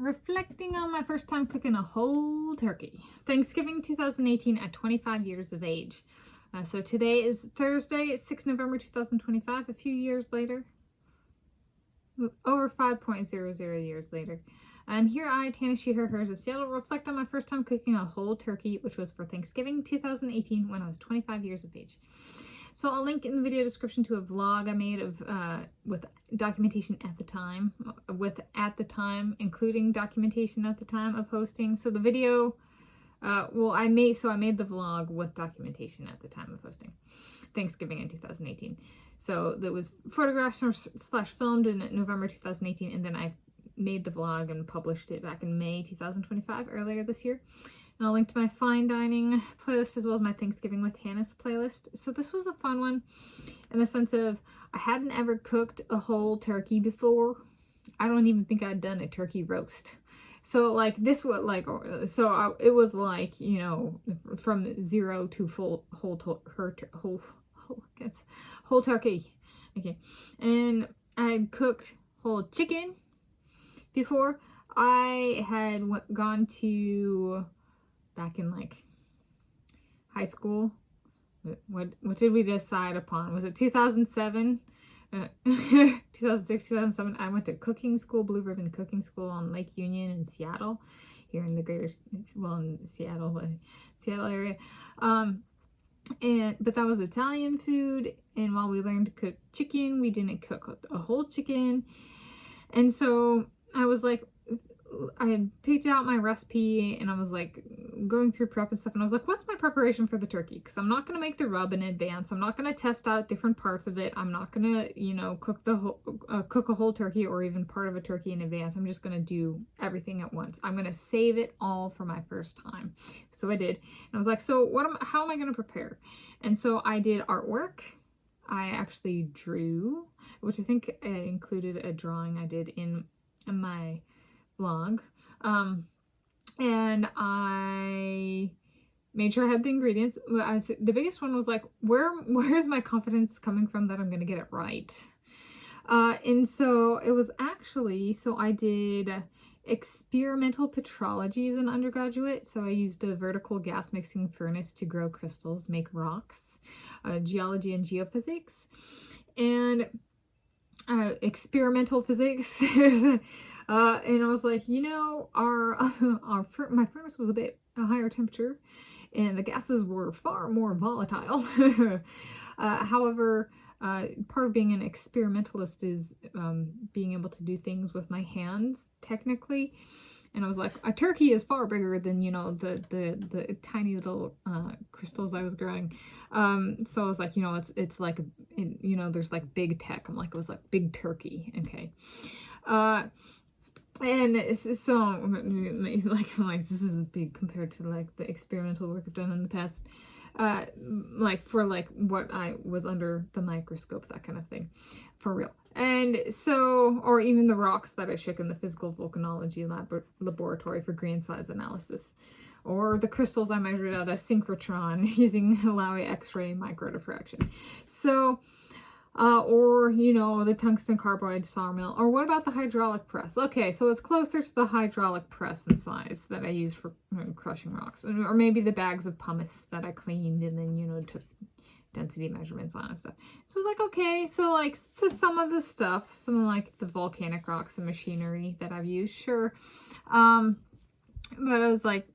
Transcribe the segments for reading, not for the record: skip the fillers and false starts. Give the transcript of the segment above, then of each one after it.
reflecting on my first time cooking a whole turkey. Thanksgiving 2018 at 25 years of age. So today is Thursday, 6 November 2025, a few years later. Over 5.00 years later. And here I, Tanis Coralee of Seattle, reflect on my first time cooking a whole turkey, which was for Thanksgiving 2018 when I was 25 years of age. So I'll link in the video description to a vlog I made of with documentation at the time, including documentation at the time of hosting. So the video, I made the vlog with documentation at the time of hosting Thanksgiving in 2018. So that was photographs slash filmed in November 2018, and then I made the vlog and published it back in May 2025, earlier this year. And I'll link to my fine dining playlist as well as my Thanksgiving with Tanis playlist. So this was a fun one in the sense of I hadn't ever cooked a whole turkey before. I don't even think I'd done a turkey roast. So like this was like, it was like, you know, from zero to whole turkey. Okay. And I cooked whole chicken before. I had gone to, back in like high school, what did we decide upon? Was it 2007? 2006, 2007, I went to cooking school, Blue Ribbon Cooking School on Lake Union in Seattle, here in the in Seattle area. But that was Italian food, and while we learned to cook chicken, we didn't cook a whole chicken. And so I was like, I had picked out my recipe and I was like going through prep and stuff, and I was like, what's my preparation for the turkey? Because I'm not going to make the rub in advance. I'm not going to test out different parts of it. I'm not going to, you know, cook a whole turkey or even part of a turkey in advance. I'm just going to do everything at once. I'm going to save it all for my first time. So I did. And I was like, so how am I going to prepare? And so I did artwork. I actually drew, which I think included a drawing I did in my vlog, and I made sure I had the ingredients. The biggest one was like, where's my confidence coming from that I'm gonna get it right? And so it was actually, so I did experimental petrology as an undergraduate. So I used a vertical gas mixing furnace to grow crystals, make rocks, geology and geophysics, and experimental physics. And I was like, you know, my furnace was a higher temperature and the gases were far more volatile. However, part of being an experimentalist is being able to do things with my hands technically. And I was like, a turkey is far bigger than, you know, the tiny little crystals I was growing. So I was like, you know, it's like, you know, there's like big tech. I'm like, it was like big turkey. Okay. And so like this is big compared to like the experimental work I've done in the past, like for like what I was under the microscope, that kind of thing, for real. And so, or even the rocks that I shook in the physical volcanology laboratory for grain size analysis, or the crystals I measured at a synchrotron using Lowry X-ray microdiffraction. So or, you know, the tungsten carbide sawmill. Or what about the hydraulic press? Okay, so it's closer to the hydraulic press in size that I use for crushing rocks. Or maybe the bags of pumice that I cleaned and then, you know, took density measurements on and stuff. So it's like, okay, so like, so some of the stuff, some of like the volcanic rocks and machinery that I've used, sure. But I was like,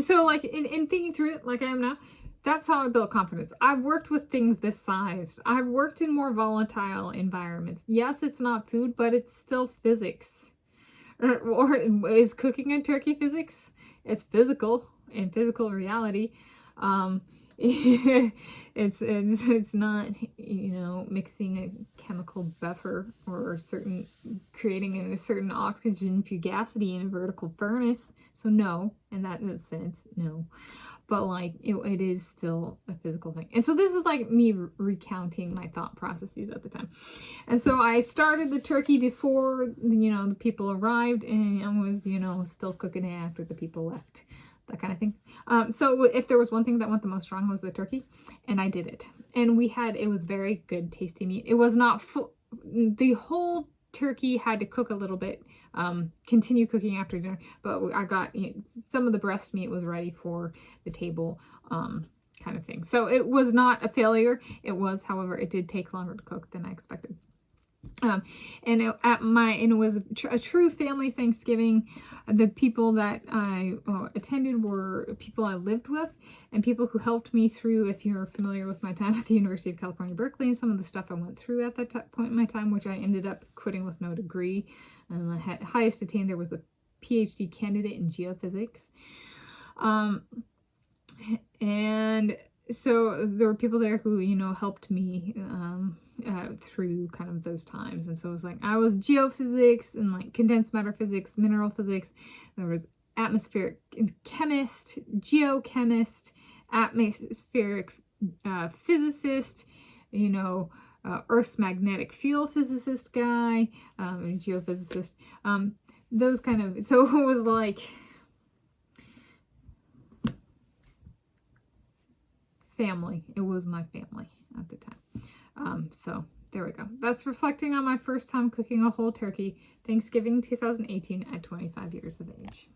so like in thinking through it like I am now, that's how I built confidence. I've worked with things this size. I've worked in more volatile environments. Yes, it's not food, but it's still physics. Or is cooking a turkey physics? It's physical, in physical reality. It's not, you know, mixing a chemical buffer or creating a certain oxygen fugacity in a vertical furnace. So no, in that sense, no. But like it is still a physical thing. And so this is like me recounting my thought processes at the time. And so I started the turkey before, you know, the people arrived, and I was, you know, still cooking it after the people left, that kind of thing. So if there was one thing that went the most wrong, was the turkey, and I did it. And it was very good tasty meat. It was not full. The whole turkey, had to cook a little bit, continue cooking after dinner, but I got, you know, some of the breast meat was ready for the table, kind of thing. So it was not a failure. It was, however, it did take longer to cook than I expected. And it was a true family Thanksgiving. The people that I attended were people I lived with and people who helped me through, if you're familiar with my time at the University of California, Berkeley, and some of the stuff I went through at that point in my time, which I ended up quitting with no degree. And the highest attained there was a PhD candidate in geophysics. And so there were people there who, you know, helped me through kind of those times. And so it was like, I was geophysics and like condensed matter physics, mineral physics. There was atmospheric chemist, geochemist, atmospheric physicist, you know, Earth's magnetic field physicist guy, and geophysicist. Those kind of, so it was like family. It was my family at the time. So there we go. That's reflecting on my first time cooking a whole turkey, Thanksgiving 2018 at 25 years of age.